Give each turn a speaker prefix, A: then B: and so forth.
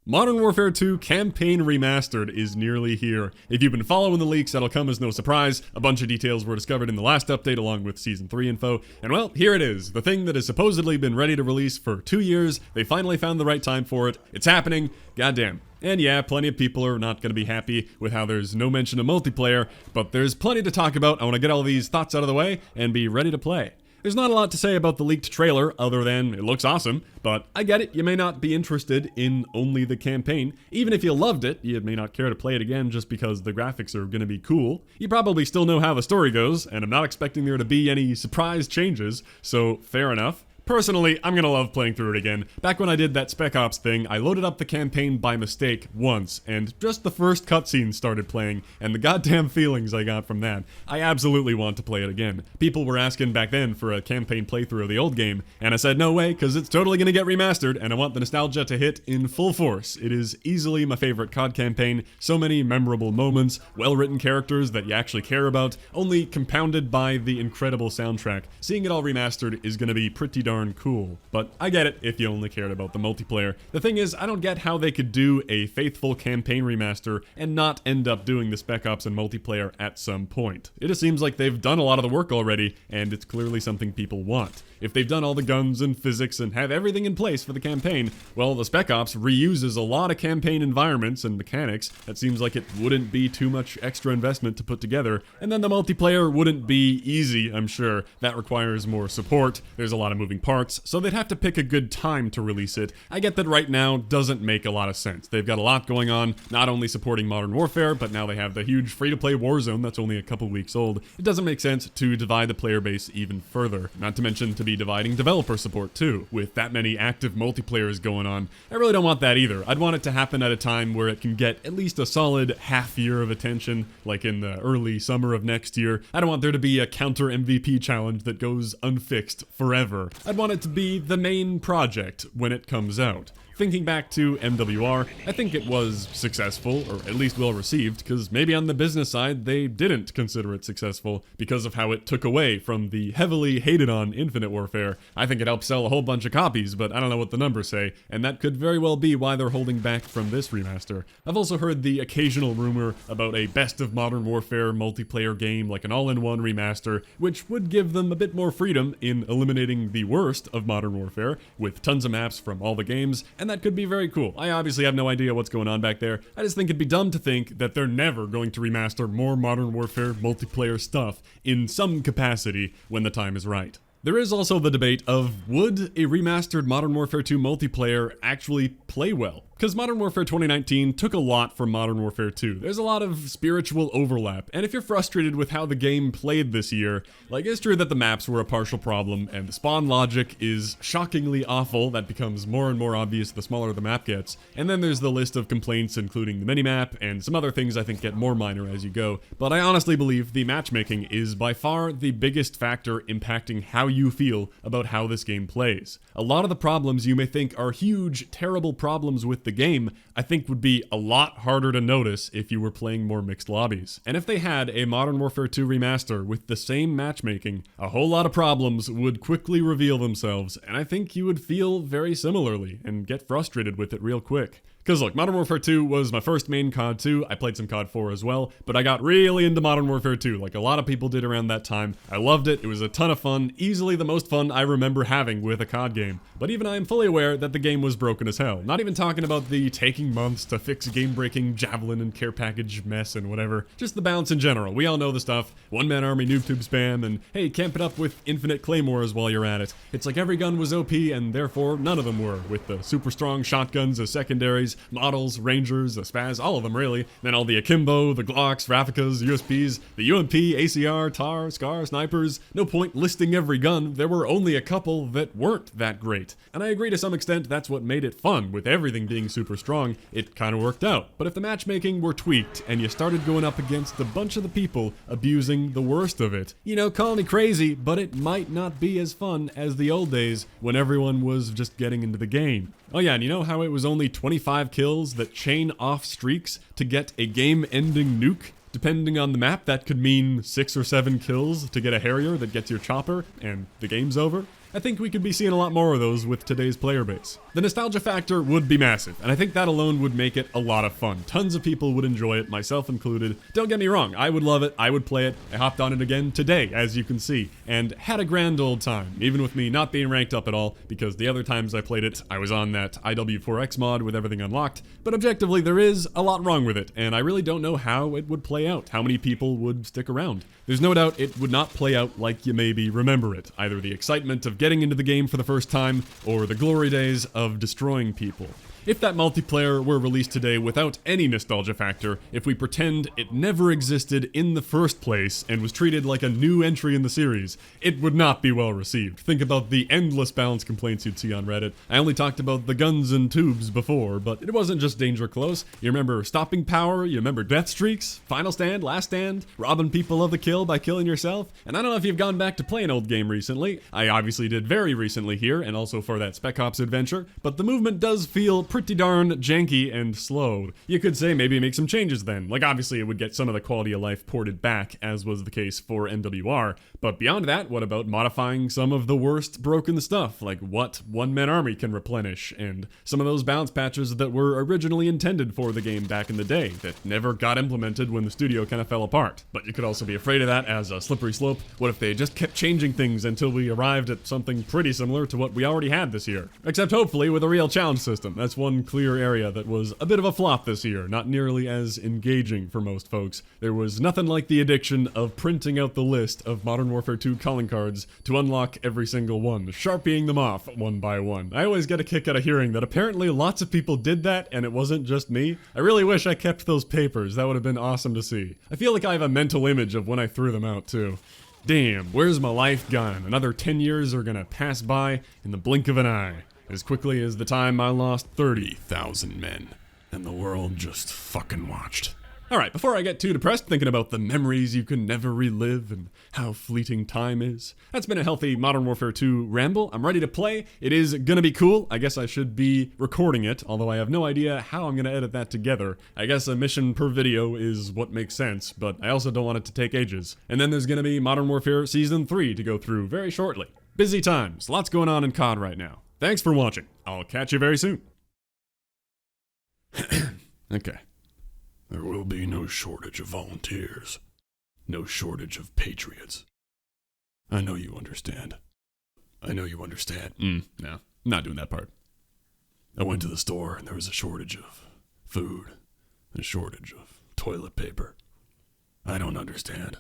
A: Modern Warfare 2 Campaign Remastered is nearly here. If you've been following the leaks, that'll come as no surprise. A bunch of details were discovered in the last update along with Season 3 info. And well, here it is. The thing that has supposedly been ready to release for 2 years. They finally found the right time for it. It's happening. Goddamn. And yeah, plenty of people are not going to be happy with how there's no mention of multiplayer, but there's plenty to talk about. I want to get all these thoughts out of the way and be ready to play. There's not a lot to say about the leaked trailer other than it looks awesome, but I get it, you may not be interested in only the campaign. Even if you loved it, you may not care to play it again just because the graphics are gonna be cool. You probably still know how the story goes, and I'm not expecting there to be any surprise changes, so fair enough. Personally, I'm gonna love playing through it again. Back when I did that Spec Ops thing, I loaded up the campaign by mistake once, and just the first cutscene started playing, and the goddamn feelings I got from that. I absolutely want to play it again. People were asking back then for a campaign playthrough of the old game, and I said no way, because it's totally gonna get remastered, and I want the nostalgia to hit in full force. It is easily my favorite COD campaign, so many memorable moments, well-written characters that you actually care about, only compounded by the incredible soundtrack. Seeing it all remastered is gonna be pretty darn cool, but I get it if you only cared about the multiplayer. The thing is, I don't get how they could do a faithful campaign remaster and not end up doing the Spec Ops and multiplayer at some point. It just seems like they've done a lot of the work already, and it's clearly something people want. If they've done all the guns and physics and have everything in place for the campaign, well, the Spec Ops reuses a lot of campaign environments and mechanics. That seems like it wouldn't be too much extra investment to put together, and then the multiplayer wouldn't be easy, I'm sure. That requires more support, there's a lot of moving parts, so they'd have to pick a good time to release it. I get that right now doesn't make a lot of sense. They've got a lot going on, not only supporting Modern Warfare, but now they have the huge free-to-play Warzone that's only a couple weeks old. It doesn't make sense to divide the player base even further, not to mention to be dividing developer support too. With that many active multiplayers going on, I really don't want that either. I'd want it to happen at a time where it can get at least a solid half year of attention, like in the early summer of next year. I don't want there to be a counter MVP challenge that goes unfixed forever. I'd want it to be the main project when it comes out. Thinking back to MWR, I think it was successful, or at least well received, because maybe on the business side they didn't consider it successful because of how it took away from the heavily hated on Infinite Warfare. I think it helped sell a whole bunch of copies, but I don't know what the numbers say, and that could very well be why they're holding back from this remaster. I've also heard the occasional rumor about a best of Modern Warfare multiplayer game, like an all-in-one remaster, which would give them a bit more freedom in eliminating the worst of Modern Warfare, with tons of maps from all the games, and that could be very cool. I obviously have no idea what's going on back there. I just think it'd be dumb to think that they're never going to remaster more Modern Warfare multiplayer stuff in some capacity when the time is right. There is also the debate of, would a remastered Modern Warfare 2 multiplayer actually play well? Because Modern Warfare 2019 took a lot from Modern Warfare 2. There's a lot of spiritual overlap, and if you're frustrated with how the game played this year, like, it's true that the maps were a partial problem, and the spawn logic is shockingly awful. That becomes more and more obvious the smaller the map gets. And then there's the list of complaints, including the minimap, and some other things I think get more minor as you go. But I honestly believe the matchmaking is by far the biggest factor impacting how you feel about how this game plays. A lot of the problems you may think are huge, terrible problems with the game, I think would be a lot harder to notice if you were playing more mixed lobbies. And if they had a Modern Warfare 2 remaster with the same matchmaking, a whole lot of problems would quickly reveal themselves, and I think you would feel very similarly and get frustrated with it real quick. Because look, Modern Warfare 2 was my first main COD 2, I played some COD 4 as well, but I got really into Modern Warfare 2, like a lot of people did around that time. I loved it, it was a ton of fun, easily the most fun I remember having with a COD game. But even I am fully aware that the game was broken as hell. Not even talking about the taking months to fix game-breaking javelin and care package mess and whatever. Just the balance in general. We all know the stuff. One-man army noob tube spam, and hey, camp it up with infinite claymores while you're at it. It's like every gun was OP, and therefore none of them were, with the super strong shotguns as secondaries, models, rangers, the spaz, all of them really. Then all the akimbo, the Glocks, Rafikas, USPs, the UMP, ACR, TAR, SCAR, snipers. No point listing every gun, there were only a couple that weren't that great. And I agree to some extent that's what made it fun, with everything being super strong, it kinda worked out. But if the matchmaking were tweaked, and you started going up against a bunch of the people abusing the worst of it, you know, call me crazy, but it might not be as fun as the old days when everyone was just getting into the game. Oh yeah, and you know how it was only 25 kills that chain off streaks to get a game-ending nuke? Depending on the map, that could mean 6 or 7 kills to get a Harrier that gets your chopper, and the game's over. I think we could be seeing a lot more of those with today's player base. The nostalgia factor would be massive, and I think that alone would make it a lot of fun. Tons of people would enjoy it, myself included. Don't get me wrong, I would love it, I would play it. I hopped on it again today, as you can see, and had a grand old time, even with me not being ranked up at all, because the other times I played it, I was on that IW4X mod with everything unlocked, but objectively there is a lot wrong with it, and I really don't know how it would play out, how many people would stick around. There's no doubt it would not play out like you maybe remember it, either the excitement of getting into the game for the first time, or the glory days of destroying people. If that multiplayer were released today without any nostalgia factor, if we pretend it never existed in the first place and was treated like a new entry in the series, it would not be well received. Think about the endless balance complaints you'd see on Reddit. I only talked about the guns and tubes before, but it wasn't just danger close. You remember stopping power, you remember death streaks, final stand, last stand, robbing people of the kill by killing yourself. And I don't know if you've gone back to play an old game recently. I obviously did very recently here, and also for that Spec Ops adventure, but the movement does feel pretty darn janky and slow. You could say maybe make some changes then. Like obviously it would get some of the quality of life ported back, as was the case for MWR, but beyond that, what about modifying some of the worst broken stuff, like what one-man army can replenish, and some of those balance patches that were originally intended for the game back in the day, that never got implemented when the studio kind of fell apart. But you could also be afraid of that as a slippery slope. What if they just kept changing things until we arrived at something pretty similar to what we already had this year? Except hopefully with a real challenge system. That's one clear area that was a bit of a flop this year, not nearly as engaging for most folks. There was nothing like the addiction of printing out the list of Modern Warfare 2 calling cards to unlock every single one, sharpieing them off one by one. I always get a kick out of hearing that apparently lots of people did that and it wasn't just me. I really wish I kept those papers, that would have been awesome to see. I feel like I have a mental image of when I threw them out too. Damn, where's my life gone? Another 10 years are gonna pass by in the blink of an eye. As quickly as the time I lost 30,000 men, and the world just fucking watched. Alright, before I get too depressed thinking about the memories you can never relive and how fleeting time is, that's been a healthy Modern Warfare 2 ramble. I'm ready to play. It is gonna be cool. I guess I should be recording it, although I have no idea how I'm gonna edit that together. I guess a mission per video is what makes sense, but I also don't want it to take ages. And then there's gonna be Modern Warfare Season 3 to go through very shortly. Busy times, lots going on in COD right now. Thanks for watching. I'll catch you very soon. Okay.
B: There will be no shortage of volunteers. No shortage of patriots. I know you understand. I know you understand.
A: No, not doing that part.
B: I went to the store and there was a shortage of food. A shortage of toilet paper. I don't understand.